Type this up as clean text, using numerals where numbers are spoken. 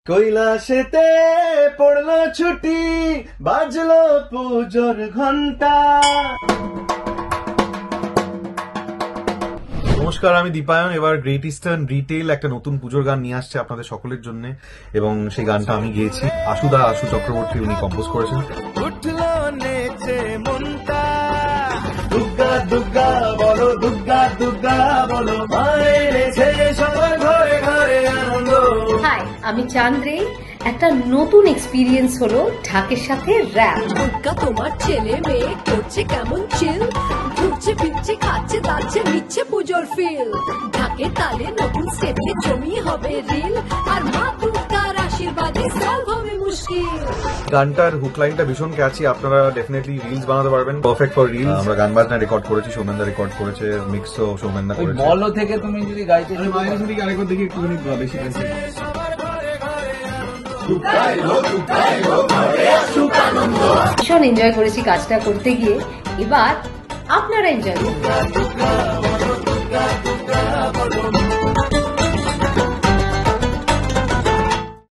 কৈলাসেতে পড়লো ছুটি, বাজলো পুজোর ঘন্টা। নমস্কার, আমি দীপায়ন। এবার গ্রেট ইস্টার্ন রিটেল একটা নতুন পুজোর গান নিয়ে আসছে আপনাদের সকলের জন্য, এবং সেই গানটা আমি গেয়েছি। আশু চক্রবর্তী উনি কম্পোজ করেছেন। উঠলো নেচে মনটা, দুর্গা দুর্গা বলো, দুর্গা দুর্গা বলো, মায়ের এসে সবার ঘরে ঘরে আনন্দ। হাই, আমি চান্দ্রী। একটা নতুন এক্সপিরিয়েন্স হলো ঢাকের সাথে র‍্যাপ। দুর্গা তোমার ছেলে মেয়ে করছে কেমন চিল, ঘুরছে ফিরছে খাচ্ছে দাচ্ছে নিচ্ছে পুজোর ফিল। ঢাকের তালে নতুন স্টেপে জমি হবে রিল, আর মা দুর্গার আশীর্বাদে সলভ হবে মুশকিল। গানটার হুক লাইনটা ভীষণ ক্যাচি, আপনারা ডেফিনেটলি রিলস বানাতে পারবেন। Perfect for reels. আমরা গান বাজনা রেকর্ড করেছি, সৌমেনদা রেকর্ড করেছে, মিক্সও সৌমেনদা করেছে। বলো থেকে তুমি যদি গাইতে মাইনাস দিকে আরেকবার দেখি একটুখানি বেশি বেশি ভীষণ এনজয় করেছি কাজটা করতে গিয়ে। এবার আপনারা এনজয় করুন।